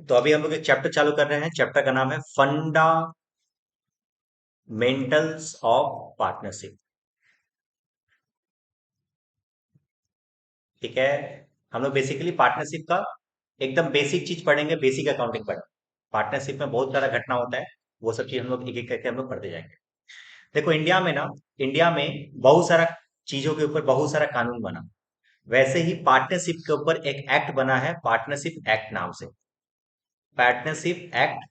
तो अभी हम लोग एक चैप्टर चालू कर रहे हैं। चैप्टर का नाम है फंडामेंटल्स ऑफ पार्टनरशिप। ठीक है। हम लोग बेसिकली पार्टनरशिप का एकदम बेसिक चीज पढ़ेंगे, बेसिक अकाउंटिंग पढ़ेंगे। पार्टनरशिप में बहुत सारा घटना होता है, वो सब चीज हम लोग एक एक करके हम लोग पढ़ते जाएंगे। देखो इंडिया में बहुत सारा चीजों के ऊपर बहुत सारा कानून बना। वैसे ही पार्टनरशिप के ऊपर एक एक्ट बना है, पार्टनरशिप एक्ट नाम से। पार्टनरशिप एक्ट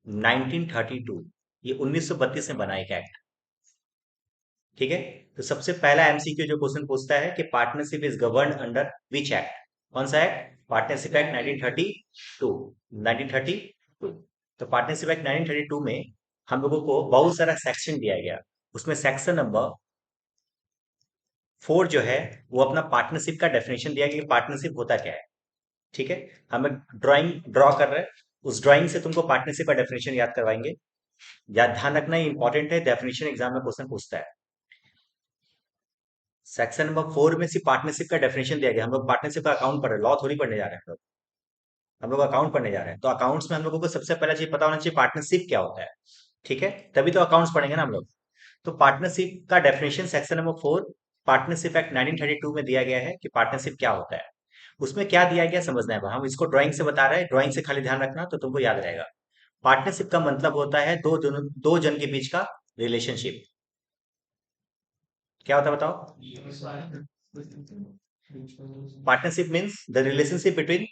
1932, ये 1932 में बना एक एक्ट। ठीक है। तो सबसे पहला एमसीक्यू जो क्वेश्चन पूछता है कि partnership is govern under which act. कौन सा एक्ट? Partnership act 1932। 1932। तो पार्टनरशिप एक्ट 1932 में हम लोगों को बहुत सारा सेक्शन दिया गया। उसमें सेक्शन नंबर 4 जो है वो अपना पार्टनरशिप का डेफिनेशन दिया गया कि पार्टनरशिप होता क्या है। ठीक है। हम एक ड्राइंग ड्रॉ कर रहे हैं, उस ड्राइंग से तुमको पार्टनरशिप का डेफिनेशन याद करवाएंगे। याद ध्यान रखना इंपॉर्टेंट है, डेफिनेशन एग्जाम में क्वेश्चन पूछता है। सेक्शन नंबर 4 में सिर्फ पार्टनरशिप का डेफिनेशन दिया गया। हम लोग पार्टनरशिप का अकाउंट पढ़ रहे हैं, लॉ थोड़ी पढ़ने जा रहे हैं हम लोग अकाउंट पढ़ने जा रहे हैं। तो अकाउंट्स में हम लोगों को सबसे पहला चीज पता होना चाहिए पार्टनरशिप क्या होता है। ठीक है। तभी तो अकाउंट्स पढ़ेंगे ना हम लोग। तो पार्टनरशिप का definition section number 4 partnership act 1932 में दिया गया है कि पार्टनरशिप क्या होता है। उसमें क्या दिया गया समझना है। हम इसको ड्राइंग से बता रहे हैं, ड्राइंग से खाली ध्यान रखना तो तुमको याद रहेगा। पार्टनरशिप का मतलब होता है दो जन के बीच का रिलेशनशिप। क्या होता है बताओ? Partnership means the relationship between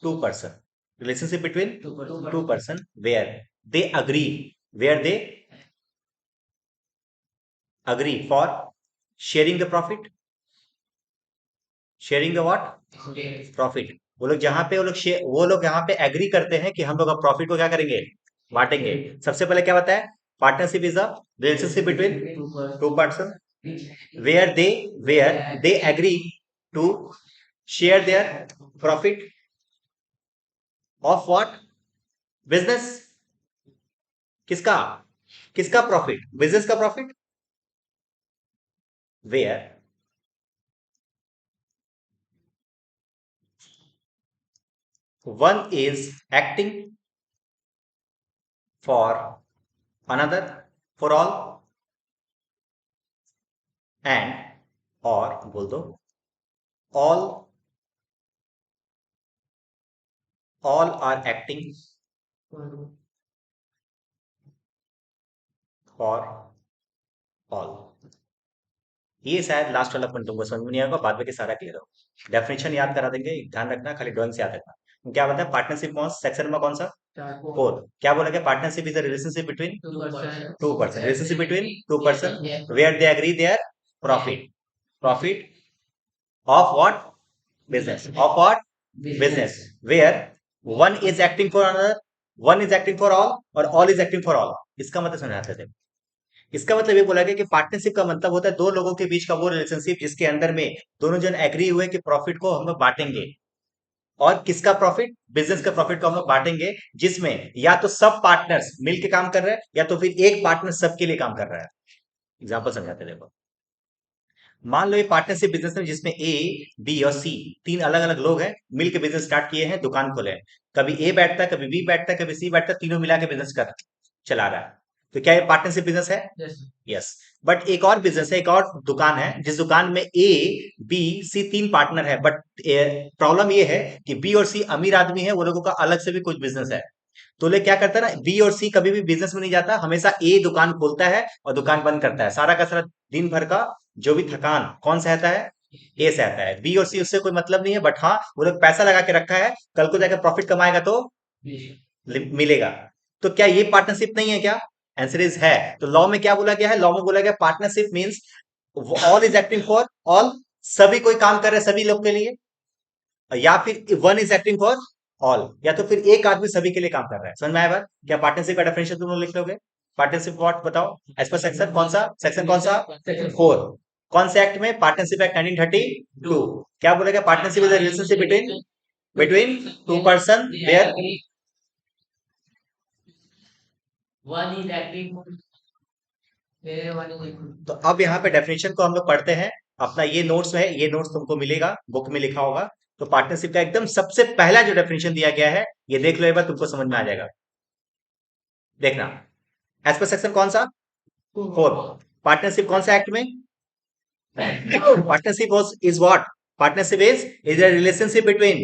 two person. Relationship between two person where they agree for sharing the profit. Sharing the what? Profit. वो लोग यहाँ पे एग्री करते हैं कि हम लोग अब प्रॉफिट को क्या करेंगे? बांटेंगे। सबसे पहले क्या बताया? Partnership is a relationship between two person where they agree to share their profit of what? Business. किसका? किसका प्रॉफिट? बिजनेस का profit. Where one is acting for another for all and और बोल दो all are acting for all। ये शायद last वाला point तुमको समझ में नहीं आएगा, बाद में के सारा क्लियर हो। डेफिनेशन याद करा देंगे, ध्यान रखना, खाली ड्राइंग से याद रखना। क्या बताया? पार्टनरशिप कौन सेक्शन में कौन सा? 4। क्या बोला गया? Partnership is a relationship between two person. Relationship between two person where they agree their profit. Profit of what? Business. Of what? Business. Where one is acting for another, one is acting for all और all is acting for all. इसका मतलब समझाते थे। इसका मतलब ये बोला गया कि पार्टनरशिप का मतलब होता है दो लोगों के बीच का वो रिलेशनशिप जिसके अंदर में दोनों जन एग्री हुए कि प्रॉफिट को हम लोग बांटेंगे। और किसका प्रॉफिट? बिजनेस का प्रॉफिट को हम लोग बांटेंगे, जिसमें या तो सब पार्टनर्स मिलकर काम कर रहे हैं या तो फिर एक पार्टनर सबके लिए काम कर रहा है। एग्जाम्पल समझाते देखो। मान लो ये पार्टनरशिप बिजनेस है जिसमें ए, बी और सी तीन अलग अलग लोग हैं, मिलकर बिजनेस स्टार्ट किए हैं, दुकान खोले हैं। कभी ए बैठता है, कभी बी बैठता है, कभी सी बैठता है, तीनों मिला के बिजनेस कर चला रहा है। तो क्या ये पार्टनरशिप बिजनेस है? यस। बट एक और बिजनेस है, एक और दुकान है जिस दुकान में ए, बी, सी तीन पार्टनर है। बट प्रॉब्लम ये है कि बी और सी अमीर आदमी है, वो लोगों का अलग से भी कुछ बिजनेस है। तो ले क्या करता है ना, बी और सी कभी भी बिजनेस में नहीं जाता, हमेशा ए दुकान खोलता है और दुकान बंद करता है। सारा का सारा दिन भर का जो भी थकान कौन सहता है? ए सहता है। बी और सी उससे कोई मतलब नहीं है, बट हाँ वो लोग पैसा लगा के रखा है, कल को जाकर प्रॉफिट कमाएगा तो मिलेगा। तो क्या ये पार्टनरशिप नहीं है क्या? आंसर इज है। तो लॉ में क्या बोला गया है? लॉ में बोला गया partnership means all is acting for all, सभी कोई काम कर रहे हैं सभी लोग के लिए, या फिर one is acting for all, या तो फिर एक आदमी सभी के लिए काम कर रहा है। समझ में आया बात? क्या पार्टनरशिप का डेफिनेशन तुम लोग लिख लोगे? पार्टनरशिप व्हाट बताओ एज पर सेक्शन कौन सा? सेक्शन कौन सा? 4। कौन से एक्ट में? Partnership act 1932। क्या बोलेगा? Partnership is a relationship between between two person where one is acting. तो अब यहाँ पे डेफिनेशन को हम लोग पढ़ते हैं। अपना ये नोट्स है, ये नोट्स तुमको मिलेगा, बुक में लिखा होगा। तो पार्टनरशिप का एकदम सबसे पहला जो डेफिनेशन दिया गया है, ये देख लो एक बार, तुमको समझ में आ जाएगा। देखना, एज पर सेक्शन कौन सा, 4। पार्टनरशिप कौन सा एक्ट में, partnership is what, partnership is a relationship between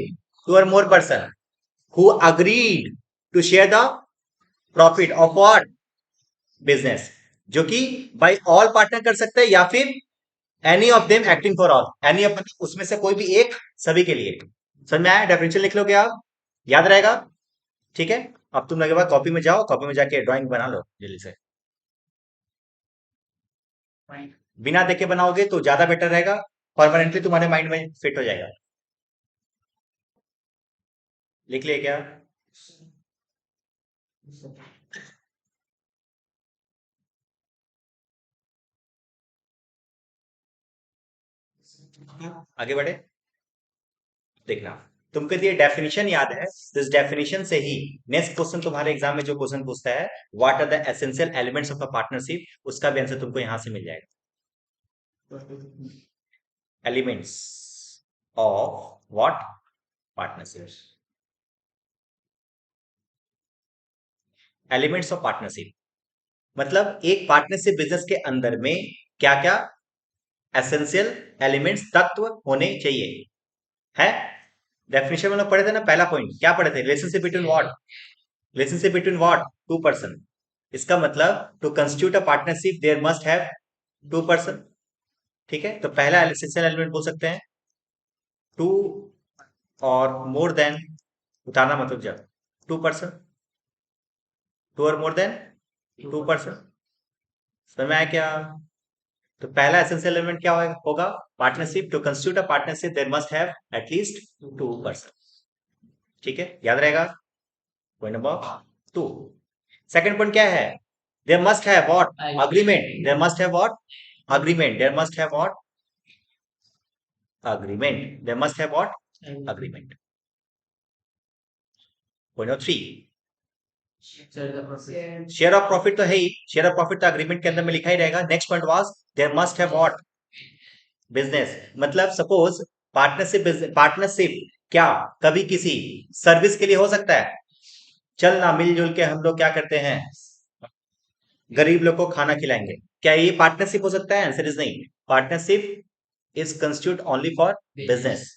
two or more person who agreed to share the profit of what, business, जो कि बाय ऑल पार्टनर कर सकते हैं, या फिर any of them acting for all, any of, उसमें से कोई भी एक सभी के लिए। समझ में आया, डेफिनेशन लिख लोगे आप, याद रहेगा। ठीक है, अब तुम लगे बाद कॉपी में जाओ, कॉपी में जाके ड्राइंग बना लो जल्दी से, बिना देखे बनाओगे तो ज्यादा बेटर रहेगा, परमानेंटली तुम्हारे माइंड में फिट हो जाएगा। लिख लिए क्या, आगे बढ़े। देखना, तुमको ये डेफिनेशन याद है, तो इस डेफिनेशन से ही नेक्स्ट क्वेश्चन तुम्हारे एग्जाम में जो क्वेश्चन पूछता है, what are the essential elements of a partnership, उसका भी आंसर तुमको यहां से मिल जाएगा। Elements of what, partnership, elements of partnership मतलब एक पार्टनरशिप बिजनेस के अंदर में क्या क्या एसेंशियल एलिमेंट्स, तत्व होने चाहिए, है। डेफिनेशन में लोग पढ़े थे ना, पहला पॉइंट क्या पढ़े थे, relationship between what, relationship between what, two person. इसका मतलब to constitute a partnership there must have two person. ठीक है, तो पहला एसेंशियल एलिमेंट बोल सकते हैं टू और मोर देन, उतारना मतलब जब टू पर्सन, टू और मोर देन टू पर्सन। समझ में आया क्या, तो पहला एसेंशियल एलिमेंट क्या होगा, partnership, to constitute a partnership there must have at least two person. ठीक है, याद रहेगा। Point number 2। सेकंड पॉइंट क्या है, there must have what, agreement, there must have what, agreement, there must have what, agreement, there must have what, agreement. Point number 3, share of profit तो है ही, share of profit तो agreement के अंदर में लिखा ही रहेगा। Next point was there must have what, business, मतलब सपोज पार्टनरशिप, पार्टनरशिप क्या कभी किसी सर्विस के लिए हो सकता है, चल ना मिलजुल के हम लोग क्या करते हैं, गरीब लोग को खाना खिलाएंगे, क्या ये पार्टनरशिप हो सकता है, आंसर इज नहीं। Partnership is constitute only for business,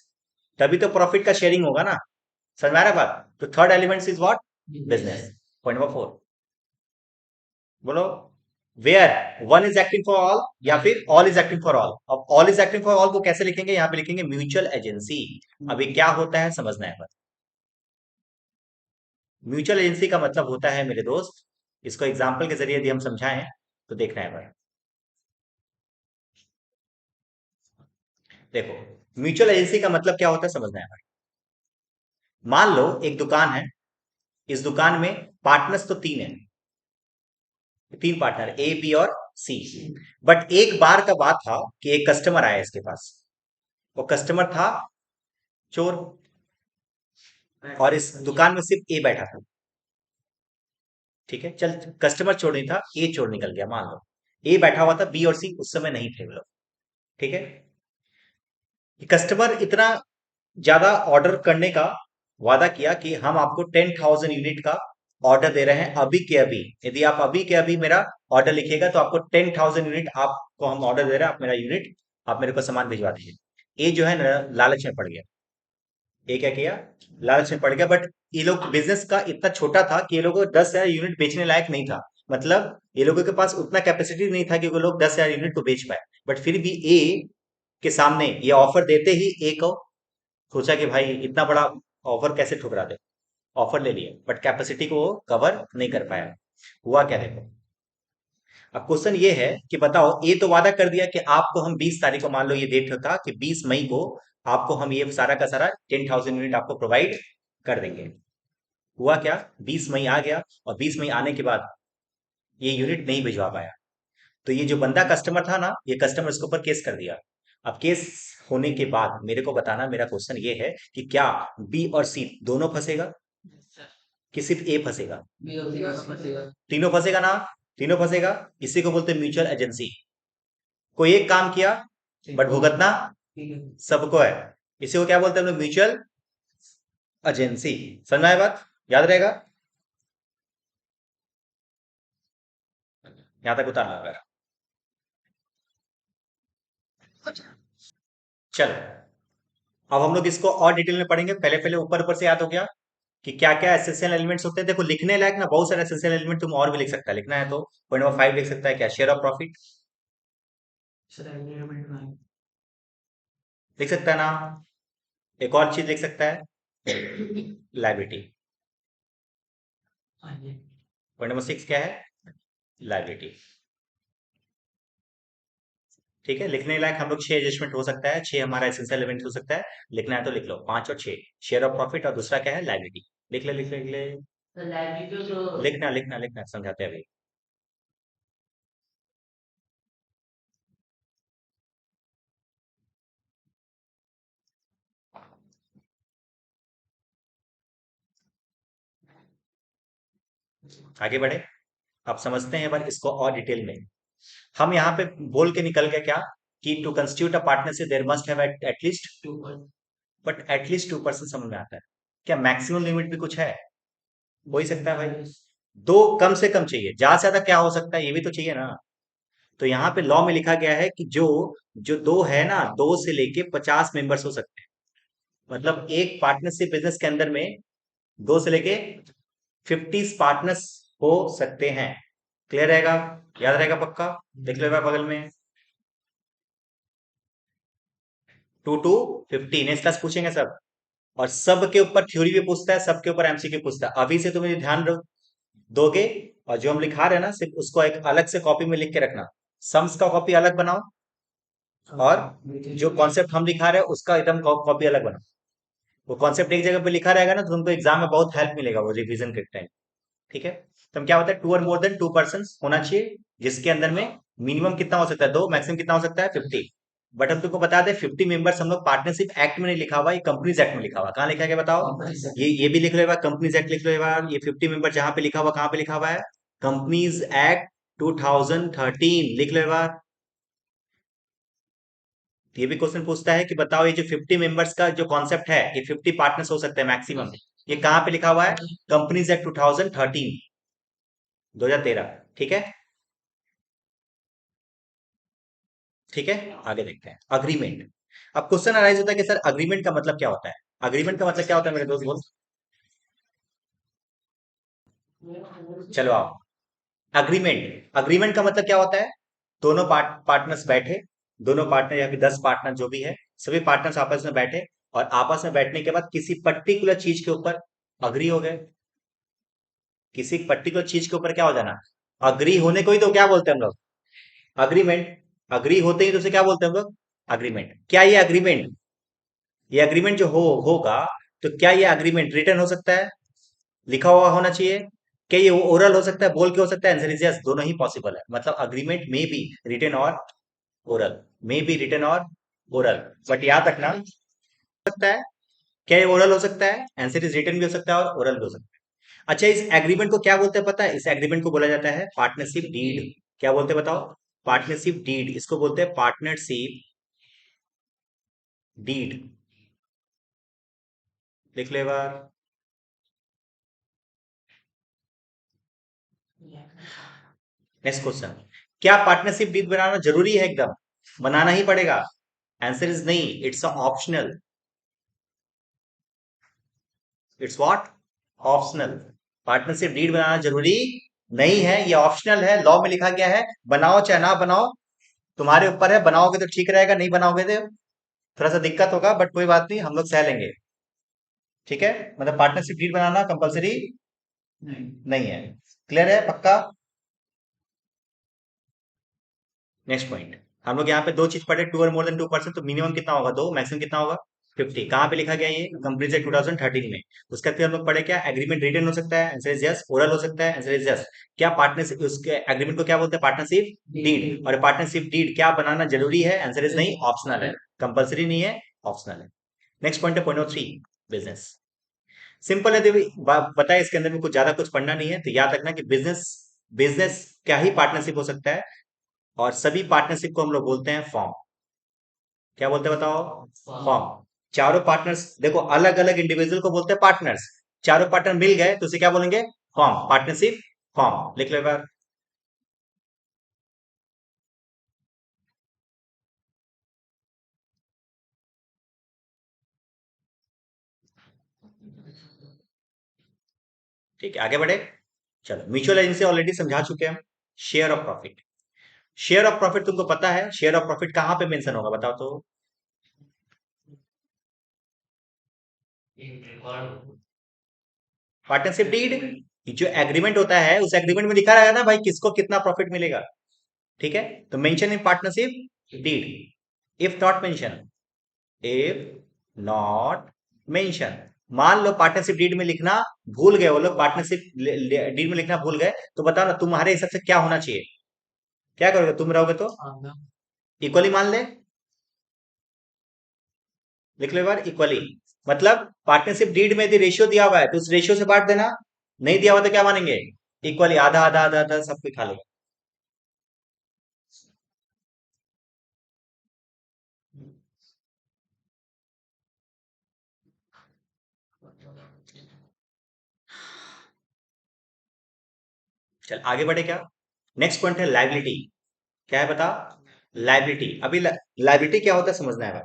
तभी तो प्रॉफिट का शेयरिंग होगा ना। समझ में आ रहा है बात, तो third element is what, business. Point number 4, बोलो, where one is acting for all या फिर all is acting for all. अब all is acting for all को कैसे लिखेंगे, यहाँ पे लिखेंगे म्यूचुअल एजेंसी। अभी क्या होता है समझना है, म्यूचुअल एजेंसी का मतलब होता है मेरे दोस्त, इसको एग्जाम्पल के जरिए यदि हम समझाएं तो देखना है बार, देखो म्यूचुअल एजेंसी का मतलब क्या होता है समझना है बार। मान लो एक दुकान है, इस दुकान में पार्टनर्स तो तीन है, तीन पार्टनर ए बी और सी। बट एक बार का बात था कि एक कस्टमर आया इसके पास, वो कस्टमर था चोर, और इस दुकान में सिर्फ ए बैठा था। ठीक है, चल कस्टमर चोर नहीं था, ए चोर निकल गया, मान लो ए बैठा हुआ था, बी और सी उस समय नहीं थे वो लोग। ठीक है, कस्टमर इतना ज्यादा ऑर्डर करने का वादा किया कि हम आपको 10,000 यूनिट का ऑर्डर दे रहे हैं अभी के अभी, यदि आप अभी के अभी मेरा ऑर्डर लिखिएगा तो आपको 10,000 यूनिट आपको हम ऑर्डर दे रहे हैं, आप मेरा यूनिट, आप मेरे को सामान भिजवा दीजिए। ये जो है ना लालच में पड़ गया, ये क्या किया, लालच में पड़ गया। बट ये लोग बिजनेस का इतना छोटा था कि ये लोगों को 10,000 यूनिट बेचने लायक नहीं था, मतलब ये लोगों के पास उतना कैपेसिटी नहीं था कि वो लोग 10,000 यूनिट को बेच पाए। बट फिर भी ए के सामने ये ऑफर देते ही ए को सोचा कि भाई इतना बड़ा ऑफर कैसे ठुकरा दे, ऑफर ले लिया, बट कैपेसिटी को वो कवर नहीं कर पाया। हुआ क्या देखो, अब क्वेश्चन ये है कि बताओ, ये तो वादा कर दिया कि आपको हम 20 तारीख को, मान लो ये डेट था कि 20 मई को आपको हम ये सारा का सारा 10,000 यूनिट आपको प्रोवाइड कर देंगे। हुआ क्या, 20 मई आ गया, और 20 मई आने के बाद ये यूनिट नहीं भिजवा पाया। तो ये जो बंदा कस्टमर था ना, ये कस्टमर इसके ऊपर केस कर दिया। अब केस होने के बाद मेरे को बताना, मेरा क्वेश्चन ये है कि क्या बी और सी दोनों फंसेगा कि सिर्फ ए फंसेगा, तीनों फंसेगा ना, तीनों फंसेगा। इसी को बोलते हैं म्यूचुअल एजेंसी। कोई एक काम किया बट भुगतना सबको है, इसी को क्या बोलते हैं हम लोग? Mutual agency. समझ में आया बात? याद रहेगा? यहां तक उतारना अगर। चलो, अब हम लोग इसको और डिटेल में पढ़ेंगे। पहले पहले ऊपर ऊपर से याद हो गया कि क्या क्या एसेंशियल एलिमेंट्स होते हैं। देखो, लिखने लायक ना बहुत सारे एसेंशियल एलिमेंट तुम और भी लिख सकता है। लिखना है तो पॉइंट नंबर 5 लिख सकता है, क्या? शेयर ऑफ प्रॉफिट लिख सकता है ना? एक और चीज लिख सकता है, लाइबिलिटी। पॉइंट नंबर 6 क्या है? लाइबिलिटी। ठीक है, लिखने लायक हम लोग 6 एडजस्टमेंट हो सकता है, 6 हमारा एसेंशियल एलिमेंट हो सकता है। लिखना है तो लिख लो, 5 और 6। शेयर ऑफ प्रॉफिट और दूसरा क्या है? लाइबिलिटी। लिख ले, लिख ले, लिख ले। लिखना लिखना लिखना, समझाते हैं अभी। आगे बढ़े, अब समझते हैं एक बार इसको और डिटेल में। हम यहाँ पे बोल के निकल गए क्या कि to constitute a partnership there must have at least, but at least 2% समझ में आता है क्या? मैक्सिमम लिमिट भी कुछ है? हो ही सकता है भाई, दो कम से कम चाहिए, ज्यादा से ज्यादा क्या हो सकता है ये भी तो चाहिए ना। तो यहाँ पे लॉ में लिखा गया है कि जो जो दो है ना, 2 से लेके 50 मेंबर्स हो सकते हैं। मतलब एक पार्टनरशिप बिजनेस के अंदर में 2 से लेके 50 पार्टनर्स हो सकते हैं। क्लियर रहेगा? याद रहेगा पक्का? देख लो एक बार बगल में। 2 to 50 नेक्स्ट क्लास पूछेंगे सब। और सबके ऊपर थ्योरी भी पूछता है, सबके ऊपर एमसीक्यू पूछता है। अभी से तुम्हें ध्यान दोगे। और जो हम लिखा रहे हैं ना, सिर्फ उसको एक अलग से कॉपी में लिख के रखना। सम्स का कॉपी अलग बनाओ, और जो कॉन्सेप्ट हम लिखा रहे हैं उसका एकदम कॉपी अलग बनाओ। वो कॉन्सेप्ट एक जगह पे लिखा रहेगा ना, तो तुमको एग्जाम में बहुत हेल्प मिलेगा वो रिवीजन के टाइम। ठीक है, तो हम क्या होता है, 2 और मोर देन 2 पर्सन होना चाहिए, जिसके अंदर में मिनिमम कितना हो सकता है? 2, मैक्सिमम कितना हो सकता है? 50। बट हम तुमको बता दें, 50 मेंबर्स हम लोग पार्टनरशिप एक्ट में नहीं लिखा हुआ, ये कंपनीज एक्ट में लिखा हुआ। कहाँ लिखा गया बताओ? ये भी लिख लो एक बार, कंपनीज एक्ट लिख लो एक बार। ये 50 मेंबर जहां पे लिखा हुआ, कहाँ पे लिखा हुआ है? कंपनीज एक्ट 2013 लिख लो एक बार। ये भी क्वेश्चन पूछता है कि बताओ, ये जो 50 मेंबर्स का जो कॉन्सेप्ट है, ये 50 पार्टनर्स हो सकते हैं मैक्सिमम, ये कहाँ पे लिखा हुआ है? Companies act 2013, 2013। ठीक है, ठीक है। आगे देखते हैं अग्रीमेंट। अब क्वेश्चन अराइज होता है कि सर अग्रीमेंट का मतलब क्या होता है? अग्रीमेंट का मतलब क्या होता है मेरे दोस्त, बोल। चलो आओ। अग्रीमेंट, अग्रीमेंट का मतलब क्या होता है? दोनों पार्टनर्स बैठे, दोनों पार्टनर या फिर 10 पार्टनर जो भी है, सभी पार्टनर्स आपस में बैठे, और आपस में बैठने के बाद किसी पर्टिकुलर चीज के ऊपर अग्री हो गए। किसी पर्टिकुलर चीज के ऊपर क्या हो जाना? अग्री होने को ही तो क्या बोलते हैं हम लोग? अग्रीमेंट। अग्री होते ही तो उसे क्या बोलते हैं हम लोग? अग्रीमेंट। क्या ये अग्रीमेंट, ये अग्रीमेंट जो होगा, तो क्या ये अग्रीमेंट रिटर्न हो सकता है? लिखा हुआ होना चाहिए? क्या ये ओरल हो सकता है, बोल के हो सकता है? आंसर इज यस, दोनों ही पॉसिबल है। मतलब अग्रीमेंट में बी रिटन और ओरल, में बी रिटन और ओरल। बट याद रखना, सकता है। क्या ये ओरल हो सकता है? आंसर इज रिटन भी हो सकता है और ओरल भी हो सकता है। अच्छा, इस एग्रीमेंट को क्या बोलते हैं पता है? इस एग्रीमेंट को बोला जाता है पार्टनरशिप डीड। क्या बोलते हैं बताओ? पार्टनरशिप डीड, इसको बोलते हैं पार्टनरशिप डीड। लिख ले बार। नेक्स्ट क्वेश्चन, क्या पार्टनरशिप डीड बनाना जरूरी है? एकदम बनाना ही पड़ेगा? आंसर इज नहीं, it's optional. It's what? Optional. Partnership deed बनाना जरूरी नहीं है, ये ऑप्शनल है। लॉ में लिखा गया है, बनाओ चाहे ना बनाओ, तुम्हारे ऊपर है। बनाओगे तो ठीक रहेगा, नहीं बनाओगे तो थोड़ा सा दिक्कत होगा, बट कोई बात नहीं, हम लोग सह लेंगे। ठीक है, मतलब पार्टनरशिप डीड बनाना कंपलसरी नहीं है। क्लियर है पक्का? नेक्स्ट पॉइंट, हम लोग यहाँ पे दो चीज पढ़े, 2 और मोर देन 2 पर्सन, तो मिनिमम कितना होगा? 2, मैक्सिमम कितना होगा? 50। कहाँ पे लिखा गया? ये कंपनी एक्ट 2013 में। उसका फिर हम लोग पढ़े क्या? एग्रीमेंट रिटन हो सकता है, आंसर इज यस। ओरल हो सकता है, आंसर इज यस। क्या पार्टनरशिप, उसके एग्रीमेंट को क्या बोलते हैं? Partnership deed. और पार्टनरशिप डीड क्या बनाना जरूरी है? आंसर इज नहीं, ऑप्शनल है। कंपलसरी नहीं है, ऑप्शनल है। नेक्स्ट पॉइंट है पॉइंट नंबर 3, बिजनेस। सिंपल है, देखो पता है इसके अंदर में कुछ ज्यादा कुछ पढ़ना नहीं है, तो याद रखना कि बिजनेस, बिजनेस क्या ही पार्टनरशिप हो सकता है। और सभी पार्टनरशिप को हम लोग बोलते हैं फॉर्म। क्या बोलते हैं बताओ? फॉर्म। चारों पार्टनर्स देखो, अलग अलग इंडिविजुअल को बोलते हैं पार्टनर्स। चारों पार्टनर मिल गए तो उसे क्या बोलेंगे? Form, partnership form. लिख लो एक बार। ठीक है, आगे बढ़े। चलो, म्यूचुअल एजेंसी ऑलरेडी समझा चुके हैं हम। Share of profit. Share of profit तुमको पता है, शेयर ऑफ प्रॉफिट कहां पे मेंशन होगा बताओ तो? Partnership deed. जो एग्रीमेंट होता है उस एग्रीमेंट में लिखा रहेगा ना भाई, किसको कितना प्रॉफिट मिलेगा। ठीक है, तो mention in partnership deed. If not mention, if not mention, मान लो पार्टनरशिप डीड में लिखना भूल गए वो लोग, पार्टनरशिप डीड में लिखना भूल गए, तो बताओ ना तुम्हारे हिसाब से क्या होना चाहिए? क्या करोगे तुम रहोगे तो? इक्वली मान ले। लिख लो एक बार, इक्वली। मतलब पार्टनरशिप डीड में यदि रेशियो दिया हुआ है तो उस रेशियो से बांट देना। नहीं दिया हुआ तो क्या मानेंगे? इक्वली, आधा आधा आधा आधा सब कुछ खा लो। चल आगे बढ़े क्या? नेक्स्ट पॉइंट है लाइबिलिटी। क्या है बता? लाइबिलिटी। अभी लाइबिलिटी क्या होता है समझना है भाई।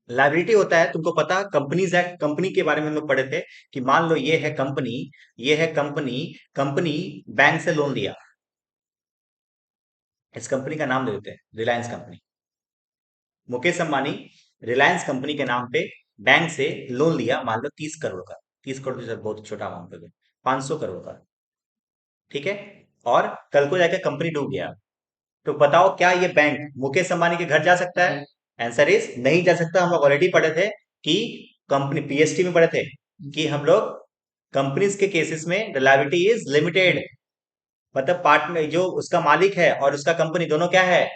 लाइबिलिटी होता है, तुमको पता, कंपनीज एक्ट, कंपनी के बारे में हम लोग पढ़े थे कि मान लो ये है कंपनी, ये है कंपनी, कंपनी बैंक से लोन लिया। इस कंपनी का नाम दे देते हैं रिलायंस कंपनी। मुकेश अंबानी रिलायंस कंपनी के नाम पे बैंक से लोन लिया, मान लो 30 करोड़ का। 30 करोड़ तो बहुत छोटा अमाउंट हो गया। 500 करोड़ का। ठीक है। और कल को जाकर कंपनी डूब गया, तो बताओ क्या ये बैंक मुकेश अंबानी के घर जा सकता है? आंसर इज नहीं जा सकता। हम लोग ऑलरेडी पढ़े थे कि कंपनी, पीएसटी में पढ़े थे कि हम लोग कंपनीज के केसेस में लायबिलिटी इज लिमिटेड। मतलब पार्टनर जो उसका मालिक है और उसका कंपनी दोनों क्या है?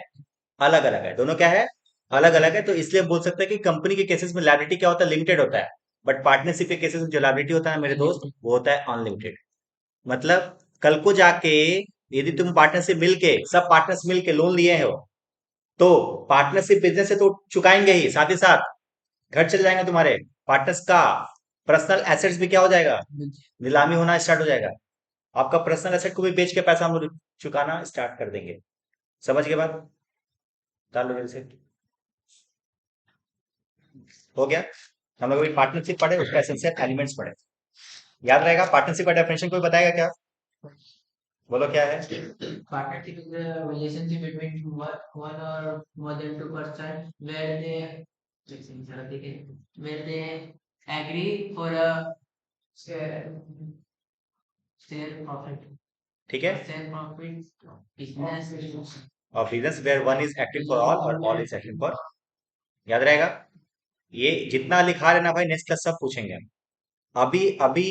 अलग अलग है। दोनों क्या है? अलग अलग है। तो इसलिए बोल सकते हैं कि कंपनी के केसेस में लायबिलिटी क्या होता है? लिमिटेड होता है। बट पार्टनरशिप के केसेस में जो लायबिलिटी होता है मेरे दोस्त, वो होता है अनलिमिटेड। मतलब कल को जाके यदि तुम पार्टनरशिप मिलके, सब पार्टनर्स मिलके लोन लिए हो, तो पार्टनरशिप बिजनेस से तो चुकाएंगे ही, साथ ही साथ घर चले जाएंगे तुम्हारे पार्टनर्स का। पर्सनल एसेट्स भी क्या हो जाएगा? नीलामी होना स्टार्ट हो जाएगा। आपका पर्सनल एसेट को भी बेच के पैसा हम लोग चुकाना स्टार्ट कर देंगे। समझ के बाद डालो जल्दी से। हो गया। हम लोग अभी पार्टनरशिप पढ़े, उसका एसेंशियल एलिमेंट्स पढ़े। याद रहेगा? पार्टनरशिप का डेफिनेशन कोई बताएगा क्या? बोलो क्या है? Partnership is a relationship between one or more than two person where they agree for a share profit. ठीक है। Share profit business. और business where one is acting for all और ऑल इज एक्टिंग फॉर। याद रहेगा? ये जितना लिखा है ना भाई, नेक्स्ट क्लास सब पूछेंगे हम। अभी अभी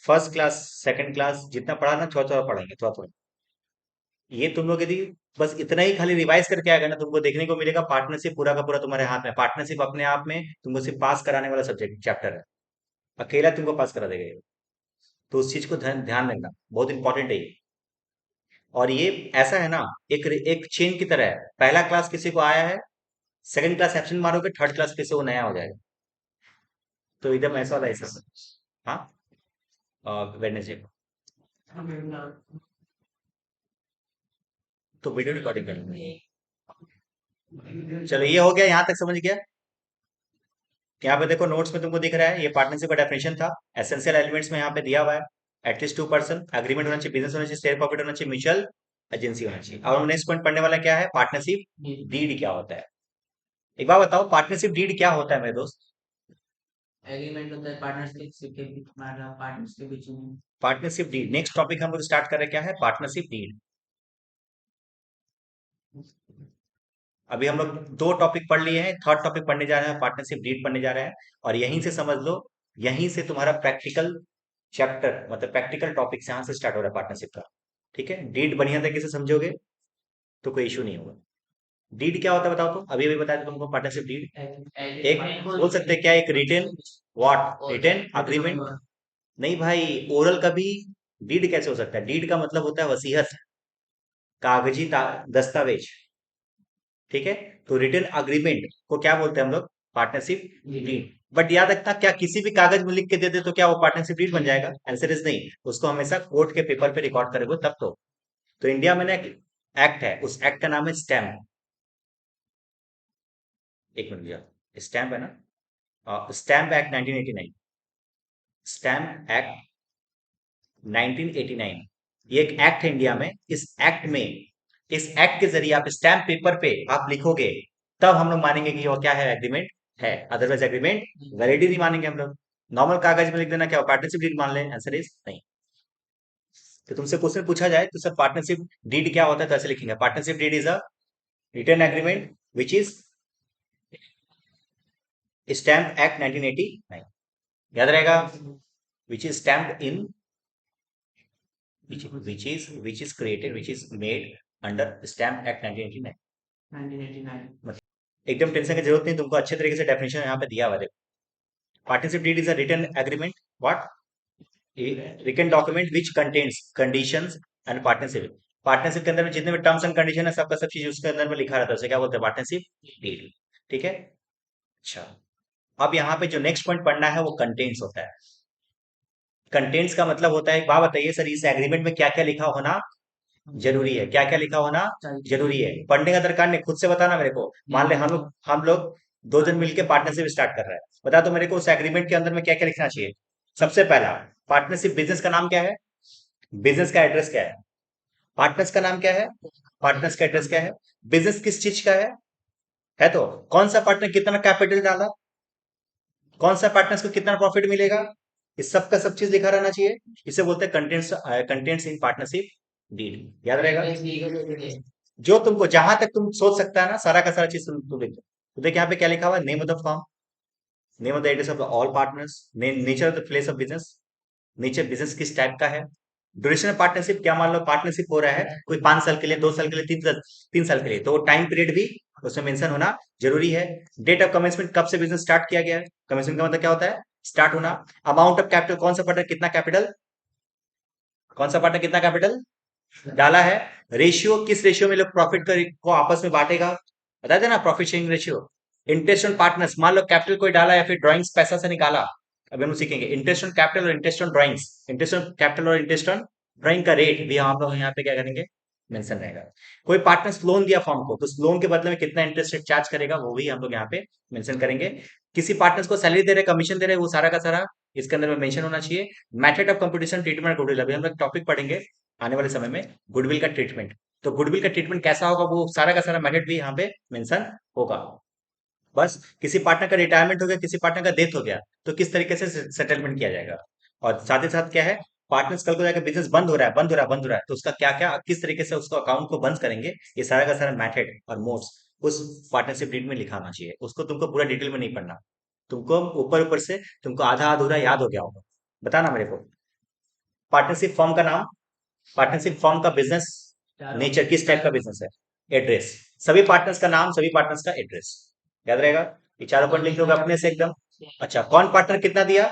फर्स्ट क्लास सेकंड क्लास जितना पढ़ा ना, थोड़ा थोड़ा पढ़ेंगे, थोड़ा थोड़ा। ये तुम लोग यदि बस इतना ही खाली रिवाइज करके आएगा ना, तुमको देखने को मिलेगा पार्टनरशिप पूरा का पूरा तुम्हारे हाथ में। पार्टनरशिप अपने आप में तुमको सिर्फ पास कराने वाला सब्जेक्ट चैप्टर है। अकेला तुमको पास करा देगा ये। तो उस चीज को ध्यान ध्यान रखना, बहुत इंपॉर्टेंट है ये। और ये ऐसा है ना, एक एक चेन की तरह है। पहला क्लास किसी को आया है, सेकंड क्लास एब्सेंट मारोगे, थर्ड क्लास किसी को नया हो जाएगा। तो एकदम ऐसा वाला ऐसा। हाँ, वेडनेसडे को। तो वीडियो रिकॉर्डिंग करेंगे। चलो, ये हो गया, यहाँ तक समझ गया? यहाँ पे देखो नोट्स में तुमको दिख रहा है, ये पार्टनरशिप का डेफिनेशन था। एसेंशियल एलिमेंट्स में यहाँ पे दिया हुआ है। एटलीस्ट 2 पर्सन, एग्रीमेंट होना चाहिए, बिजनेस होना चाहिए, शेयर प्रॉफिट होना चाहिए, म्यूचुअल एजेंसी होना चाहिए। और नेक्स्ट पॉइंट पढ़ने वाला क्या है? पार्टनरशिप डीड क्या होता है? एक बार बताओ, पार्टनरशिप डीड क्या होता है मेरे दोस्त? एग्रीमेंट होता है पार्टनरशिप के पार्टनर्स के बीच में। पार्टनरशिप डीड नेक्स्ट टॉपिक हम लोग स्टार्ट कर रहे हैं। क्या है पार्टनरशिप डीड? अभी हम लोग 2 टॉपिक पढ़ लिए हैं, थर्ड टॉपिक पढ़ने जा रहे हैं, पार्टनरशिप डीड पढ़ने जा रहे हैं। और यहीं से समझ लो, यहीं से तुम्हारा प्रैक्टिकल चैप्टर, मतलब प्रैक्टिकल टॉपिक यहाँ से स्टार्ट हो रहा है पार्टनरशिप का। ठीक है, डीड बढ़िया तरीके से समझोगे तो कोई इशू नहीं होगा। डीड क्या होता है बताओ तो? अभी अभी बताया था तुमको पार्टनरशिप डीड। एक बोल सकते हैं क्या, एक रिटेन, व्हाट, रिटेन अग्रीमेंट। नहीं भाई, ओरल का भी डीड कैसे हो सकता है? डीड का मतलब होता है वसीयत, कागजी दस्तावेज। ठीक है, तो रिटन अग्रीमेंट को क्या बोलते हैं हम लोग? Partnership deed. बट याद रखना, क्या किसी भी कागज में लिख के दे दे तो क्या वो पार्टनरशिप डीड बन जाएगा? आंसर इज नहीं। उसको हमेशा कोर्ट के पेपर पे रिकॉर्ड करोगे तब तो इंडिया में ना एक एक्ट है, उस एक्ट का नाम है स्टैम्प। एक मिनट भैया, स्टैम्प है ना, स्टैम्प एक्ट 1989। स्टैम्प एक्ट 1989, ये एक एक्ट है इंडिया में। इस एक्ट के जरिए आप स्टैम्प पेपर पे आप लिखोगे, तब हम लोग मानेंगे कि वो क्या है, एग्रीमेंट है। अदरवाइज एग्रीमेंट वैलिड ही नहीं मानेंगे हम लोग। नॉर्मल कागज में लिख देना क्या पार्टनरशिप डीड मान लें? आंसर इज नहीं। तो तुमसे क्वेश्चन पूछा जाए तो सर पार्टनरशिप डीड क्या होता है, तो ऐसे लिखेंगे, partnership deed is a written agreement which is stamp act 1989। याद रहेगा, which is stamped in which is created, which is made under stamp act 1989। 1989। एकदम टेंशन की जरूरत नहीं, तुमको अच्छे तरीके से डेफिनेशन यहाँ पे दिया हुआ है। Partnership deed is a written agreement, what, written document which contains conditions and partnership. Partnership के अंदर में जितने भी टर्म्स एंड कंडीशन है, सबका सब चीज उसके अंदर में लिखा रहता है, उसे क्या बोलते हैं, पार्टनरशिप डीड। ठीक है, अच्छा। अब यहाँ पे जो नेक्स्ट पॉइंट पढ़ना है वो कंटेंट्स होता है। कंटेंट्स का मतलब होता है, एक बात बताइए सर, इस एग्रीमेंट में क्या क्या लिखा होना जरूरी है, क्या क्या लिखा होना जरूरी है? पढ़ने का दरकार नहीं, खुद से बताना मेरे को। मान ले हम लोग दो जन मिलके पार्टनरशिप स्टार्ट कर रहे हैं, बता दो मेरे को उस एग्रीमेंट के अंदर में क्या क्या लिखना चाहिए। सबसे पहला, पार्टनरशिप बिजनेस का नाम क्या है, बिजनेस का एड्रेस क्या है, पार्टनर्स का नाम क्या है, पार्टनर्स का एड्रेस क्या है, बिजनेस किस चीज का है तो कौन सा पार्टनर कितना कैपिटल डाला, कौन सा पार्टनर्स को कितना प्रॉफिट मिलेगा, इस सब का सब चीज लिखा रहना चाहिए। इसे बोलते हैं कंटेंट्स इन पार्टनरशिप डीड। याद रहेगा, जो तुमको जहां तक तुम सोच सकता है ना, सारा का सारा चीज तुम लिख दो। तो देख यहाँ पे क्या लिखा हुआ है, name of the firm, name of the address of all partners, nature of the place of business, nature business किस टाइप का है, ड्यूरेशन ऑफ पार्टनरशिप, क्या मान लो पार्टनरशिप हो रहा है कोई 5 साल के लिए, 2 साल के लिए, 3 साल के लिए, तो टाइम पीरियड भी उसमें मेंशन होना जरूरी है। डेट ऑफ कमेंसमेंट, कब से बिजनेस स्टार्ट किया गया है, कमेंसमेंट का मतलब क्या होता है, स्टार्ट होना। अमाउंट ऑफ कैपिटल, कौन सा पार्टनर कितना कैपिटल, कौन सा पार्टनर कितना कैपिटल डाला है। रेशियो, किस रेशियो में लोग प्रॉफिट को आपस में बांटेगा, बता देना, profit sharing ratio. Interest on partners, मान लो कैपिटल कोई डाला या फिर ड्राइंग्स पैसा से निकाला, अभी हम सीखेंगे इंटरेस्ट ऑन कैपिटल और interest on drawings. Interest on capital और इंटरेस्ट ऑन ड्राइंग का रेट भी हम लोग यहाँ पे क्या करेंगे, मेंशन रहेगा। कोई पार्टनर्स लोन दिया फॉर्म को, तो उस लोन के बदले में कितना इंटरेस्ट रेट चार्ज करेगा, वो भी हम लोग यहाँ पे मेंशन करेंगे। किसी पार्टनर्स को सैलरी दे रहे, कमीशन दे रहे, वो सारा का सारा इसके अंदर में मेंशन होना चाहिए। Method of competition, treatment goodwill, अभी हम लोग टॉपिक पढ़ेंगे आने वाले समय में, गुडविल का ट्रीटमेंट। तो गुडविल का ट्रीटमेंट कैसा होगा, वो सारा का सारा मेथड भी यहाँ पे मेंशन होगा। बस किसी पार्टनर का रिटायरमेंट हो गया, किसी पार्टनर का डेथ हो गया, तो किस तरीके से सेटलमेंट किया जाएगा। और साथ ही साथ क्या है, पार्टनर्स कल को जाकर बिजनेस बंद हो रहा है, बंद हो रहा है, बंद हो रहा है, तो उसका क्या क्या किस तरीके से उसको अकाउंट को बंद करेंगे, ये सारा का सारा मेथड और मोड्स उस पार्टनरशिप डीड में लिखाना चाहिए। उसको तुमको पूरा डिटेल में नहीं पढ़ना, तुमको ऊपर ऊपर से तुमको आधा अधूरा याद हो गया होगा। बताना मेरे को, पार्टनरशिप फॉर्म का नाम, पार्टनरशिप फॉर्म का बिजनेस नेचर, किस टाइप का बिजनेस है, एड्रेस, सभी पार्टनर्स का नाम, सभी पार्टनर्स का एड्रेस। याद रहेगा, ये चारों पॉइंट लिख लोगे अपने से एकदम। अच्छा, कौन पार्टनर कितना दिया,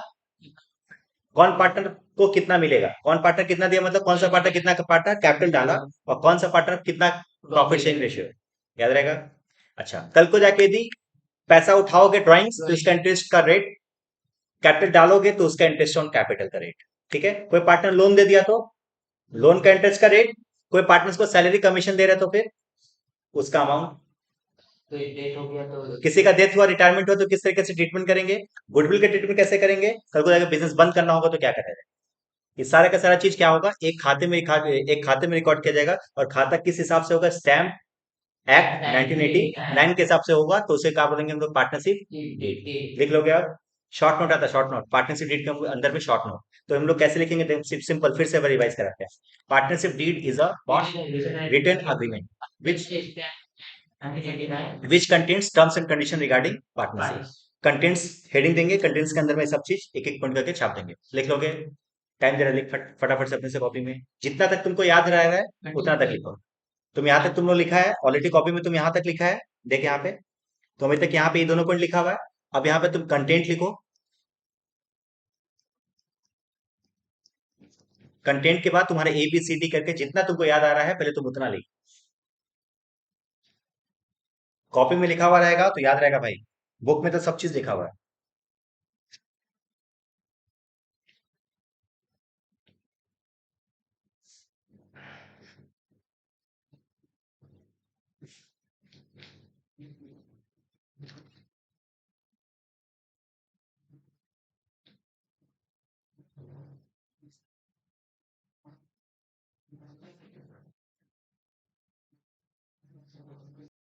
कौन पार्टनर को कितना मिलेगा, कौन पार्टनर कितना दिया मतलब कौन सा पार्टनर कितना पार्टनर कैपिटल डाला, और कौन सा पार्टनर कितना प्रॉफिट शेयरिंग रेशियो। याद रहेगा। अच्छा, कल को जाके यदि पैसा उठाओगे ड्राइंग्स, तो इसका इंटरेस्ट का रेट, कैपिटल डालोगे तो उसका इंटरेस्ट ऑन कैपिटल का रेट। ठीक है, कोई पार्टनर लोन दे दिया तो लोन का इंटरेस्ट का रेट, कोई पार्टनर्स को सैलरी कमीशन दे रहा है तो फिर उसका अमाउंट। तो डेट हो गया तो किसी का डेथ हुआ, रिटायरमेंट हुआ, तो किस तरीके से ट्रीटमेंट करेंगे, गुडविल का ट्रीटमेंट कैसे करेंगे, कल को जाकर बिजनेस बंद करना होगा तो क्या करेंगे। ये सारा का सारा चीज क्या होगा, एक खाते में रिकॉर्ड किया जाएगा, और खाता किस हिसाब से होगा, स्टैम्प एक्ट 1989 के हिसाब से होगा, तो उसे क्या बोलेंगे हम लोग, पार्टनरशिप डीड। लिख लोगे आप, शॉर्ट नोट आता है, शॉर्ट नोट पार्टनरशिप डीड के अंदर में शॉर्ट नोट। तो हम लोग कैसे लिखेंगे, सिंपल, फिर से रिवाइज कराते हैं। Partnership deed is a written agreement which 1989। Which contains terms and condition regarding partnership. Contents heading देंगे, कंटेंट्स के अंदर में सब चीज एक एक पॉइंट करके छाप देंगे, लिख लोगे। टाइम जरा लिख फटाफट से अपने से कॉपी में, जितना तक तुमको याद रह रहा है उतना तक लिखो। तुम यहाँ तक तुम लोग लिखा है ऑलरेडी, कॉपी में तुम यहाँ तक लिखा है, देख यहाँ पे, तो अभी तक यहाँ पे ये दोनों पॉइंट लिखा हुआ है। अब यहाँ पे तुम कंटेंट लिखो, कंटेंट के बाद तुम्हारे ABCD करके जितना तुमको याद आ रहा है पहले तुम उतना लिखो। कॉपी में लिखा हुआ रहेगा तो याद रहेगा भाई। बुक में तो सब चीज लिखा हुआ है।